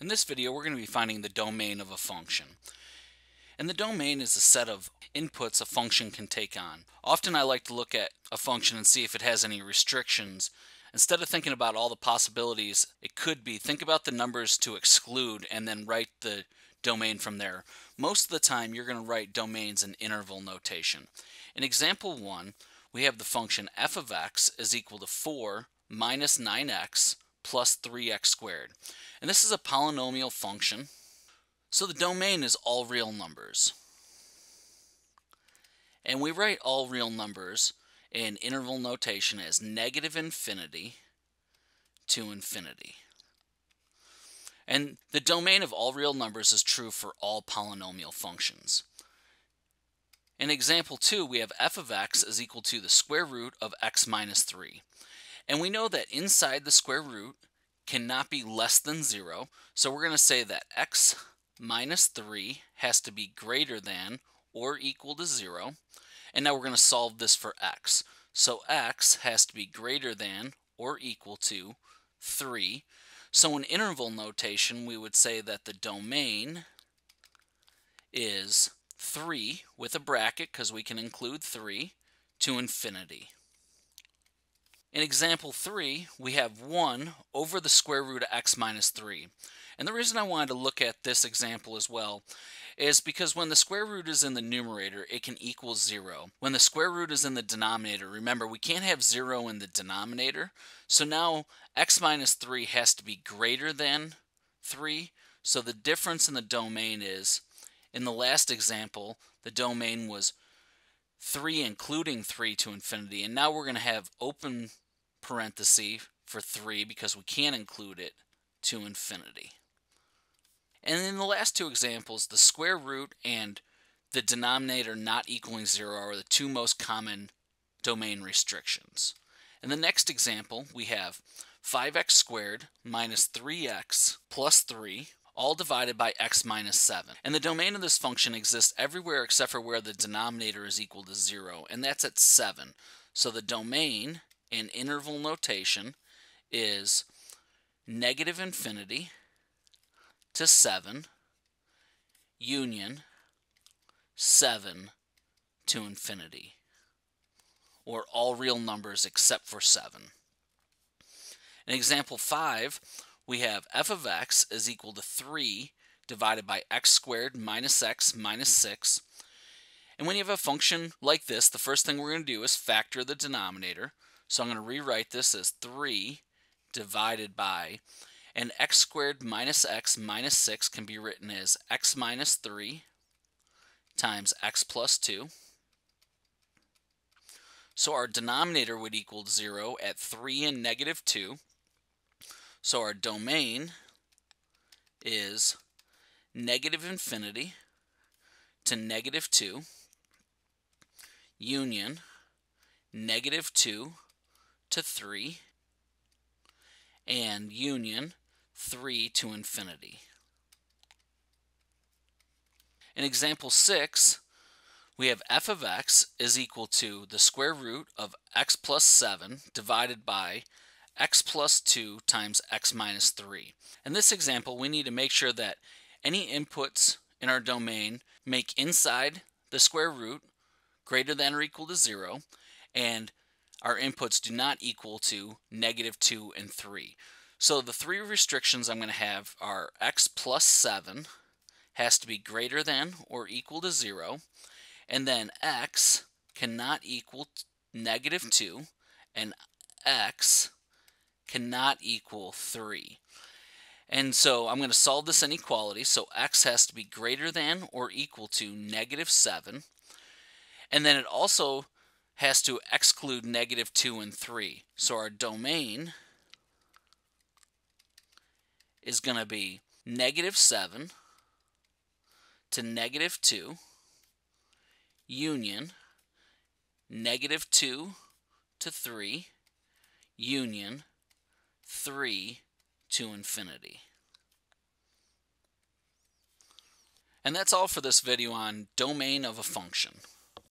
In this video, we're going to be finding the domain of a function. And the domain is a set of inputs a function can take on. Often I like to look at a function and see if it has any restrictions. Instead of thinking about all the possibilities it could be, think about the numbers to exclude and then write the domain from there. Most of the time you're going to write domains in interval notation. In example 1, we have the function f of x is equal to 4 minus 9x plus 3x squared. And this is a polynomial function. So the domain is all real numbers. And we write all real numbers in interval notation as negative infinity to infinity. And the domain of all real numbers is true for all polynomial functions. In example 2, we have f of x is equal to the square root of x minus 3. And we know that inside the square root cannot be less than 0. So we're going to say that x minus 3 has to be greater than or equal to 0. And now we're going to solve this for x. So x has to be greater than or equal to 3. So in interval notation, we would say that the domain is 3 with a bracket, because we can include 3, to infinity. In example 3, we have 1 over the square root of x minus 3. And the reason I wanted to look at this example as well is because when the square root is in the numerator, it can equal 0. When the square root is in the denominator, remember, we can't have 0 in the denominator. So now x minus 3 has to be greater than 3. So the difference in the domain is, in the last example, the domain was 3 including 3 to infinity. And now we're going to have open parenthesis for 3 because we can't include it to infinity. And in the last two examples, the square root and the denominator not equaling 0 are the two most common domain restrictions. In the next example, we have 5x squared minus 3x plus 3, all divided by x minus 7. And the domain of this function exists everywhere except for where the denominator is equal to 0, and that's at 7. So the domain in interval notation is negative infinity to 7 union 7 to infinity, or all real numbers except for 7. In example 5, we have f of x is equal to 3 divided by x squared minus x minus 6. And when you have a function like this, the first thing we're going to do is factor the denominator. So I'm going to rewrite this as 3 divided by, and x squared minus x minus 6 can be written as x minus 3 times x plus 2. So our denominator would equal 0 at 3 and negative 2. So our domain is negative infinity to negative 2 union negative 2 to 3 and union 3 to infinity. In example 6, we have f of x is equal to the square root of x plus 7 divided by x plus 2 times x minus 3. In this example, we need to make sure that any inputs in our domain make inside the square root greater than or equal to 0, and our inputs do not equal to negative 2 and 3. So the three restrictions I'm going to have are x plus 7 has to be greater than or equal to 0, and then x cannot equal negative 2, and x cannot equal 3. And so I'm going to solve this inequality. So x has to be greater than or equal to negative 7. And then it also has to exclude negative 2 and 3. So our domain is going to be negative 7 to negative 2 union negative 2 to 3 union 3 to infinity. And that's all for this video on domain of a function.